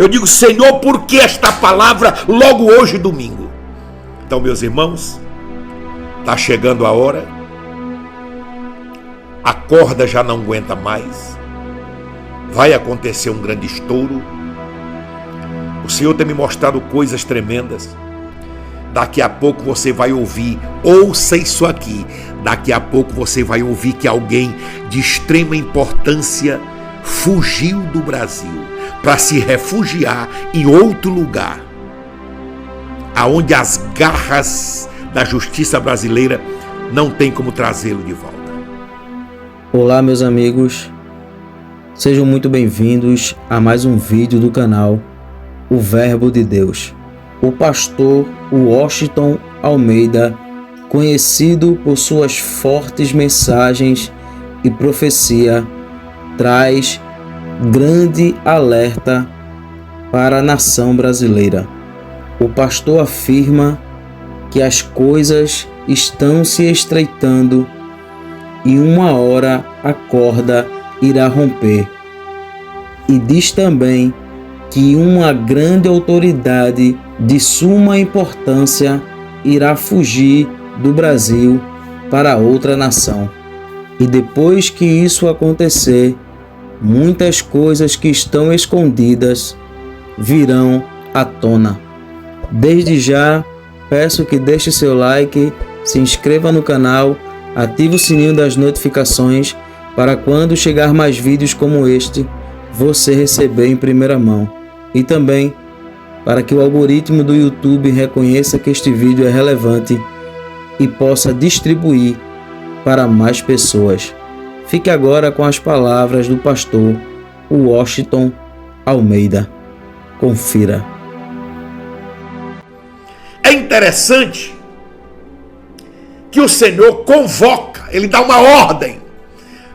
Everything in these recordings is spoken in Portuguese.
Eu digo, Senhor, por que esta palavra logo hoje, domingo? Então, meus irmãos, está chegando a hora, a corda já não aguenta mais, vai acontecer um grande estouro. O Senhor tem me mostrado coisas tremendas. Daqui a pouco você vai ouvir, ouça isso aqui, daqui a pouco você vai ouvir que alguém de extrema importância fugiu do Brasil para se refugiar em outro lugar, aonde as garras da justiça brasileira não tem como trazê-lo de volta. Olá, meus amigos, sejam muito bem-vindos a mais um vídeo do canal O Verbo de Deus. O pastor Washington Almeida, conhecido por suas fortes mensagens e profecia, traz grande alerta para a nação brasileira. O pastor afirma que as coisas estão se estreitando e uma hora a corda irá romper. E diz também que uma grande autoridade de suma importância irá fugir do Brasil para outra nação. E depois que isso acontecer, muitas coisas que estão escondidas virão à tona. Desde já, peço que deixe seu like, se inscreva no canal, ative o sininho das notificações para quando chegar mais vídeos como este, você receber em primeira mão. E também para que o algoritmo do YouTube reconheça que este vídeo é relevante e possa distribuir para mais pessoas. Fique agora com as palavras do pastor Washington Almeida. Confira. É interessante que o Senhor convoca, Ele dá uma ordem,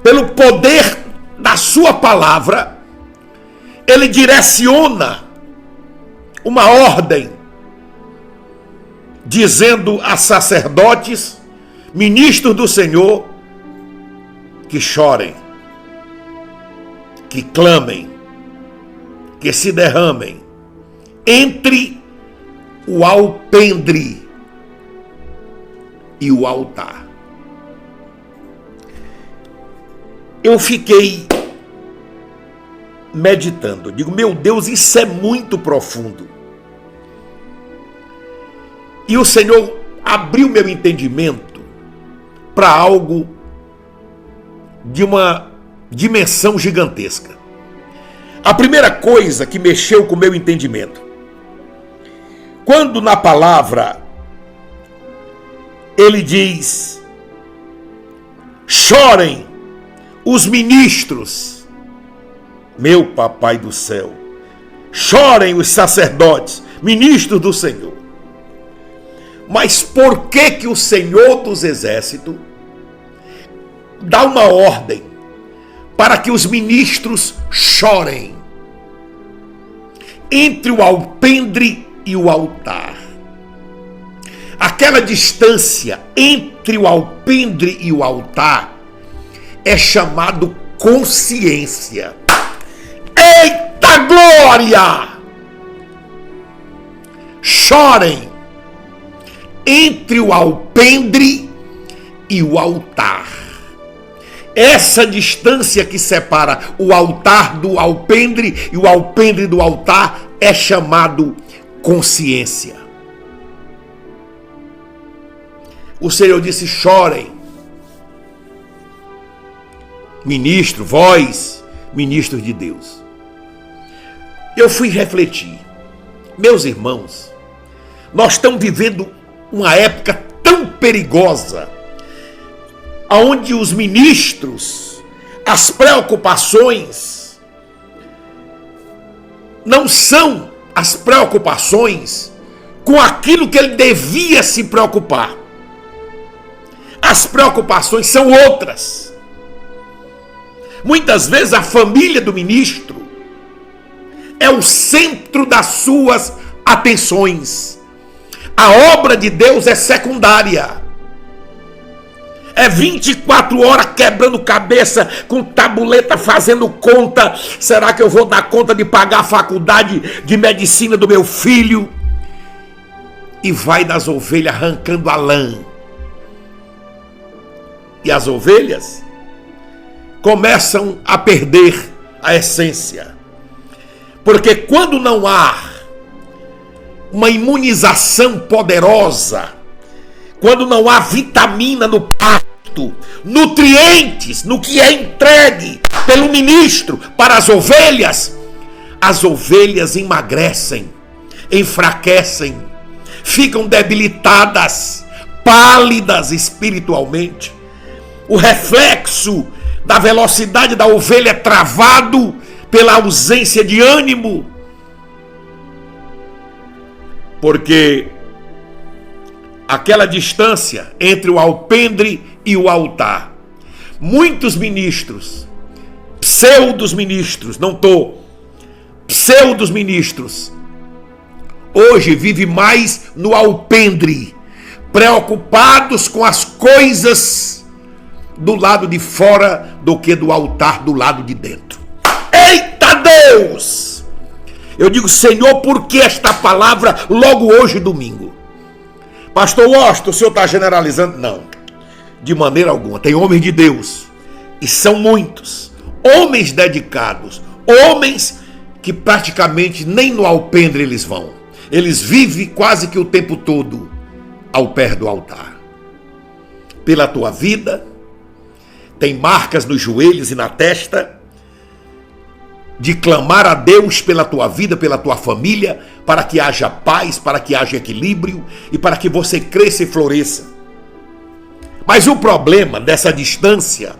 pelo poder da sua palavra, Ele direciona uma ordem, dizendo a sacerdotes, ministros do Senhor, que chorem, que clamem, que se derramem entre o alpendre e o altar. Eu fiquei meditando, digo, meu Deus, isso é muito profundo. E o Senhor abriu meu entendimento para algo de uma dimensão gigantesca. A primeira coisa que mexeu com o meu entendimento, quando na palavra ele diz: chorem os ministros, meu papai do céu, chorem os sacerdotes, ministros do Senhor. Mas por que o Senhor dos Exércitos dá uma ordem para que os ministros chorem entre o alpendre e o altar? Aquela distância entre o alpendre e o altar é chamado consciência. Eita glória! Chorem entre o alpendre e o altar. Essa distância que separa o altar do alpendre e o alpendre do altar é chamado consciência. O Senhor disse: chorem. Ministro, vós, ministros de Deus. Eu fui refletir. Meus irmãos, nós estamos vivendo uma época tão perigosa, onde os ministros, as preocupações, não são as preocupações com aquilo que ele devia se preocupar. As preocupações são outras. Muitas vezes a família do ministro é o centro das suas atenções. A obra de Deus é secundária. É 24 horas quebrando cabeça, com tabuleta, fazendo conta. Será que eu vou dar conta de pagar a faculdade de medicina do meu filho? E vai das ovelhas arrancando a lã. E as ovelhas começam a perder a essência. Porque quando não há uma imunização poderosa, quando não há vitamina no pasto, nutrientes no que é entregue pelo ministro para as ovelhas emagrecem, enfraquecem, ficam debilitadas, pálidas espiritualmente. O reflexo da velocidade da ovelha é travado pela ausência de ânimo. Porque aquela distância entre o alpendre e o altar, muitos ministros, pseudos ministros, hoje vivem mais no alpendre, preocupados com as coisas do lado de fora do que do altar do lado de dentro. Eita Deus! Eu digo, Senhor, por que esta palavra logo hoje, domingo? Pastor Washington, o senhor está generalizando? Não, de maneira alguma. Tem homens de Deus, e são muitos, homens dedicados, homens que praticamente nem no alpendre eles vão. Eles vivem quase que o tempo todo ao pé do altar. Pela tua vida, tem marcas nos joelhos e na testa, de clamar a Deus pela tua vida, pela tua família, para que haja paz, para que haja equilíbrio e para que você cresça e floresça. Mas o problema dessa distância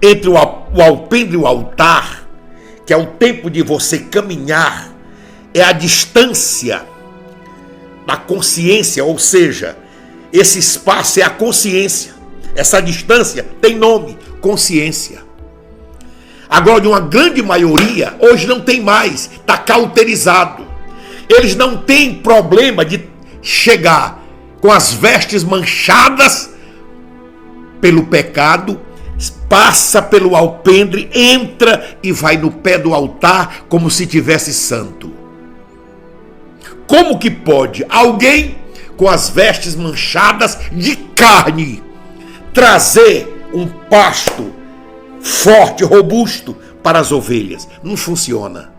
entre o alpendre e o altar, que é o tempo de você caminhar, é a distância da consciência, ou seja, esse espaço é a consciência. Essa distância tem nome, consciência. Agora, de uma grande maioria, hoje não tem mais, está cauterizado. Eles não têm problema de chegar com as vestes manchadas pelo pecado, passa pelo alpendre, entra e vai no pé do altar como se tivesse santo. Como que pode alguém com as vestes manchadas de carne trazer um pasto forte, robusto para as ovelhas? Não funciona.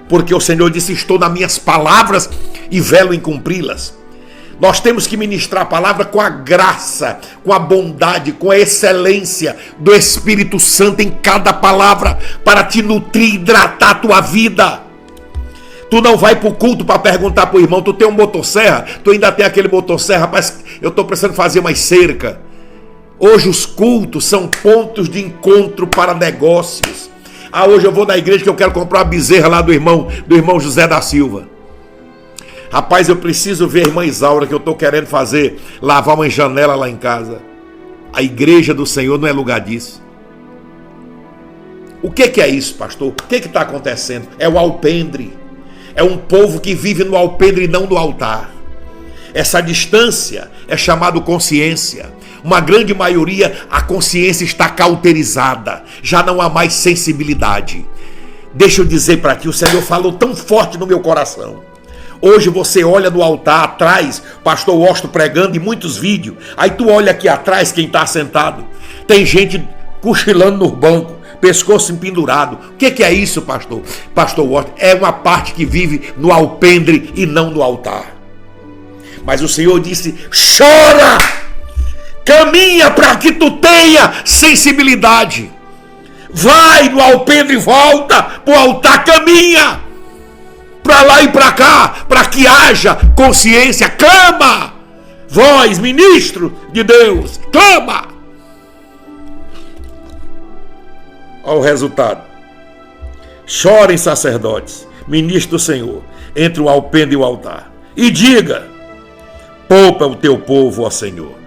Porque o Senhor disse, estou nas minhas palavras e velo em cumpri-las. Nós temos que ministrar a palavra com a graça, com a bondade, com a excelência do Espírito Santo em cada palavra, para te nutrir, hidratar a tua vida. Tu não vai para o culto para perguntar para o irmão, tu tem um motosserra? Tu ainda tem aquele motosserra? Rapaz, eu estou precisando fazer mais cerca. Hoje os cultos são pontos de encontro para negócios. Hoje eu vou na igreja que eu quero comprar uma bezerra lá do irmão José da Silva. Rapaz, eu preciso ver a irmã Isaura, que eu estou querendo lavar uma janela lá em casa. A igreja do Senhor não é lugar disso. O que é isso, pastor? O que está acontecendo? É o alpendre. É um povo que vive no alpendre e não no altar. Essa distância é chamada consciência. Uma grande maioria, a consciência está cauterizada. Já não há mais sensibilidade. Deixa eu dizer para ti, o Senhor falou tão forte no meu coração. Hoje você olha no altar atrás, pastor Washington pregando em muitos vídeos. Aí tu olha aqui atrás quem está sentado. Tem gente cochilando no banco, pescoço empendurado. O que é isso, pastor? Pastor Washington, é uma parte que vive no alpendre e não no altar. Mas o Senhor disse, chora! Caminha para que tu tenha sensibilidade. Vai no alpendre e volta para o altar, caminha para lá e para cá, para que haja consciência. Clama, vós, ministro de Deus, clama. Olha o resultado. Chorem, sacerdotes, ministros do Senhor, entre o alpendre e o altar, e diga, poupa o teu povo, ó Senhor.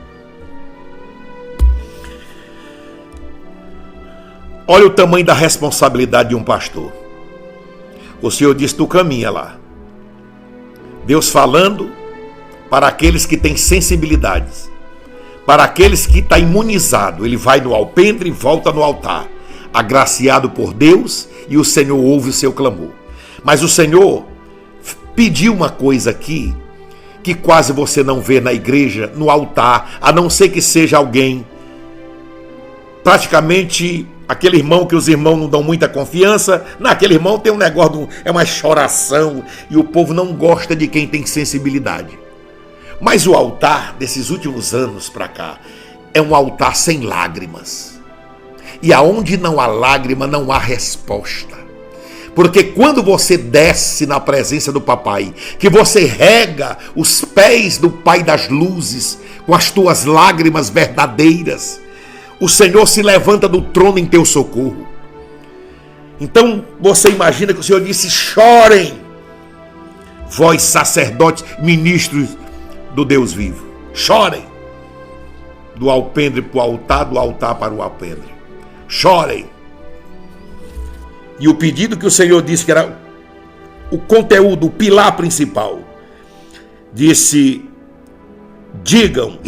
Olha o tamanho da responsabilidade de um pastor. O Senhor diz, tu caminha lá. Deus falando para aqueles que têm sensibilidades, Para aqueles que estão imunizados, ele vai no alpendre e volta no altar, agraciado por Deus, e o Senhor ouve o seu clamor. Mas o Senhor pediu uma coisa aqui, que quase você não vê na igreja, no altar, a não ser que seja alguém, praticamente aquele irmão que os irmãos não dão muita confiança. Naquele irmão tem um negócio, é uma choração, e o povo não gosta de quem tem sensibilidade. Mas o altar desses últimos anos para cá é um altar sem lágrimas. E aonde não há lágrima, não há resposta. Porque quando você desce na presença do papai, que você rega os pés do Pai das luzes com as tuas lágrimas verdadeiras, o Senhor se levanta do trono em teu socorro. Então você imagina que o Senhor disse: chorem, vós sacerdotes, ministros do Deus vivo, chorem. Do alpendre para o altar, do altar para o alpendre, chorem. E o pedido que o Senhor disse que era o conteúdo, o pilar principal, disse: digam,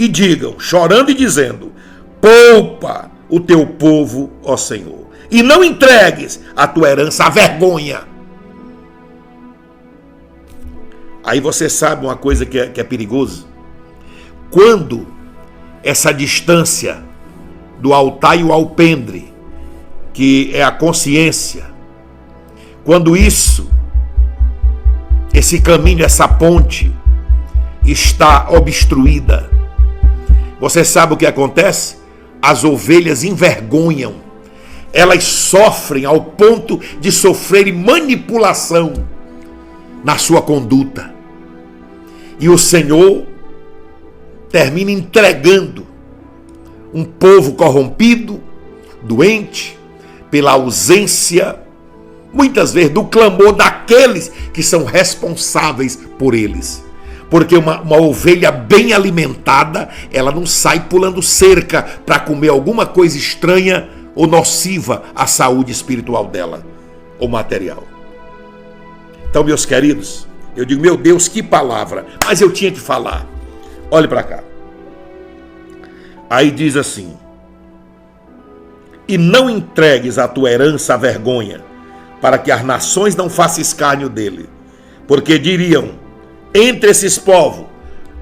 chorando e dizendo: poupa o teu povo, ó Senhor, e não entregues a tua herança à vergonha. Aí você sabe uma coisa que é perigoso? Quando essa distância do altar e o alpendre, que é a consciência, quando esse caminho, essa ponte está obstruída, você sabe o que acontece? As ovelhas envergonham, elas sofrem ao ponto de sofrerem manipulação na sua conduta. E o Senhor termina entregando um povo corrompido, doente, pela ausência, muitas vezes, do clamor daqueles que são responsáveis por eles. Porque uma ovelha bem alimentada, ela não sai pulando cerca para comer alguma coisa estranha ou nociva à saúde espiritual dela ou material. Então, meus queridos, eu digo: meu Deus, que palavra! Mas eu tinha que falar. Olhe para cá. Aí diz assim: e não entregues a tua herança à vergonha, para que as nações não façam escárnio dele. Porque diriam entre esses povos: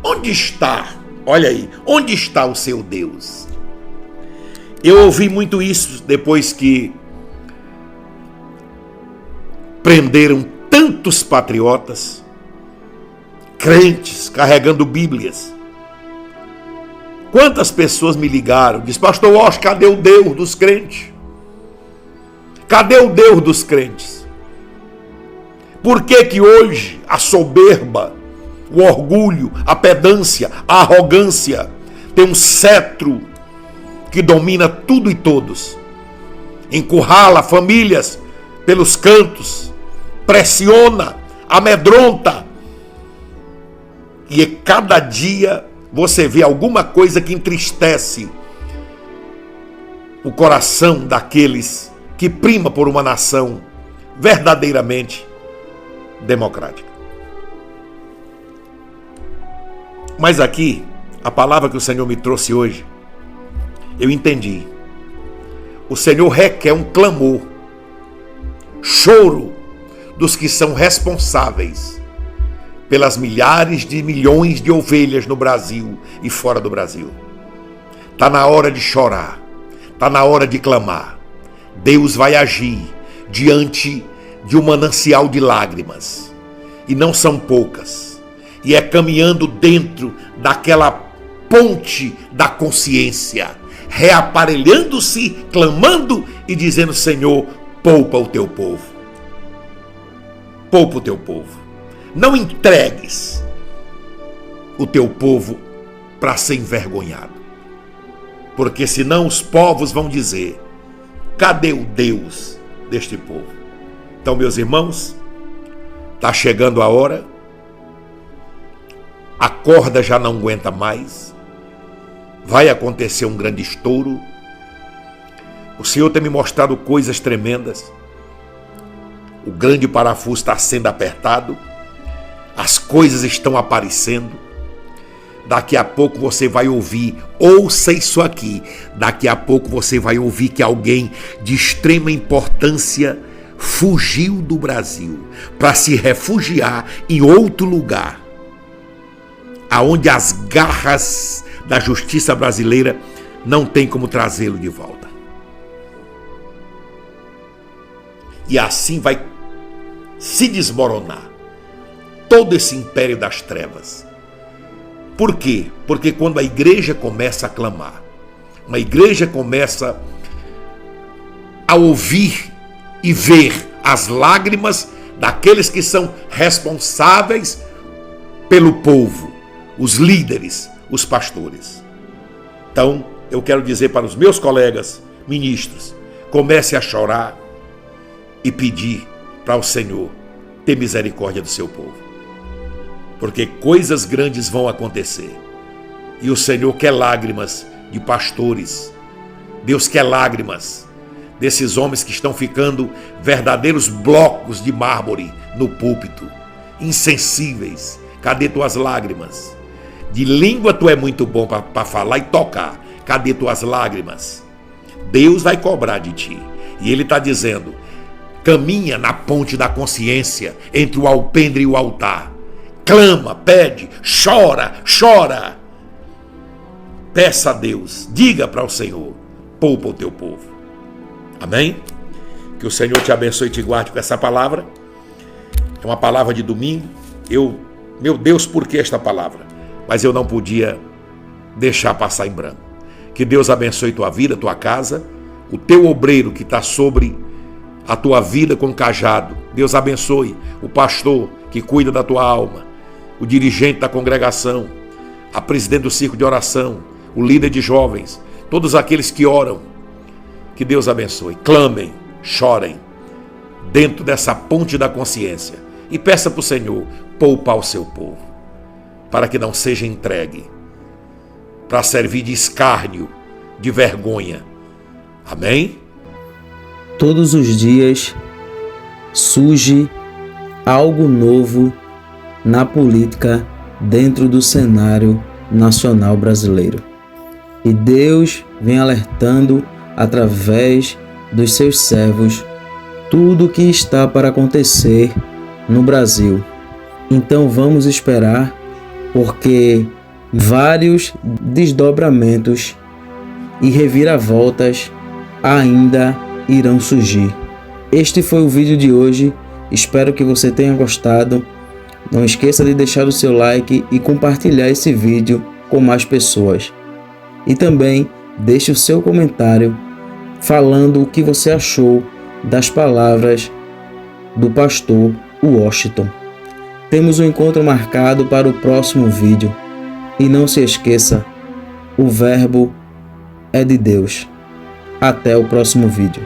onde está? Olha aí, onde está o seu Deus? Eu ouvi muito isso depois que prenderam tantos patriotas, crentes, carregando bíblias. Quantas pessoas me ligaram, diz: pastor Walsh, cadê o Deus dos crentes? Cadê o Deus dos crentes? Por que que hoje a soberba, o orgulho, a pedância, a arrogância tem um cetro que domina tudo e todos, encurrala famílias pelos cantos, pressiona, amedronta, e cada dia você vê alguma coisa que entristece o coração daqueles que prima por uma nação verdadeiramente democrática. Mas aqui, a palavra que o Senhor me trouxe hoje, eu entendi. O Senhor requer um clamor, choro dos que são responsáveis pelas milhares de milhões de ovelhas no Brasil e fora do Brasil. Está na hora de chorar, está na hora de clamar. Deus vai agir diante de um manancial de lágrimas, e não são poucas, e é caminhando dentro daquela ponte da consciência, reaparelhando-se, clamando e dizendo: Senhor, poupa o teu povo, poupa o teu povo. Não entregues o teu povo para ser envergonhado, porque senão os povos vão dizer: cadê o Deus deste povo? Então, meus irmãos, está chegando a hora, a corda já não aguenta mais, vai acontecer um grande estouro. O Senhor tem me mostrado coisas tremendas, o grande parafuso está sendo apertado, as coisas estão aparecendo, Daqui a pouco você vai ouvir, ouça isso aqui, daqui a pouco você vai ouvir que alguém de extrema importância fugiu do Brasil para se refugiar em outro lugar, aonde as garras da justiça brasileira não tem como trazê-lo de volta. E assim vai se desmoronar todo esse império das trevas. Por quê? Porque quando a igreja começa a clamar, uma igreja começa a ouvir e ver as lágrimas daqueles que são responsáveis pelo povo, os líderes, os pastores. Então, eu quero dizer para os meus colegas ministros, comece a chorar e pedir para o Senhor ter misericórdia do seu povo. Porque coisas grandes vão acontecer. E o Senhor quer lágrimas de pastores. Deus quer lágrimas desses homens que estão ficando verdadeiros blocos de mármore no púlpito, insensíveis. Cadê tuas lágrimas? De língua tu é muito bom para falar e tocar. Cadê tuas lágrimas? Deus vai cobrar de ti. E Ele está dizendo, caminha na ponte da consciência entre o alpendre e o altar. Clama, pede, chora, chora. Peça a Deus, diga para o Senhor, poupa o teu povo. Amém? Que o Senhor te abençoe e te guarde com essa palavra. É uma palavra de domingo. Meu Deus, por que esta palavra? Mas eu não podia deixar passar em branco. Que Deus abençoe tua vida, tua casa, o teu obreiro que está sobre a tua vida com cajado. Deus abençoe o pastor que cuida da tua alma, o dirigente da congregação, a presidente do círculo de oração, o líder de jovens, todos aqueles que oram. Que Deus abençoe. Clamem, chorem, dentro dessa ponte da consciência. E peça para o Senhor poupar o seu povo, para que não seja entregue para servir de escárnio, de vergonha. Amém? Todos os dias surge algo novo na política dentro do cenário nacional brasileiro. E Deus vem alertando através dos seus servos tudo o que está para acontecer no Brasil. Então vamos esperar, porque vários desdobramentos e reviravoltas ainda irão surgir. Este foi o vídeo de hoje. Espero que você tenha gostado. Não esqueça de deixar o seu like e compartilhar esse vídeo com mais pessoas. E também deixe o seu comentário falando o que você achou das palavras do pastor Washington. Temos um encontro marcado para o próximo vídeo. E não se esqueça, o Verbo é de Deus. Até o próximo vídeo.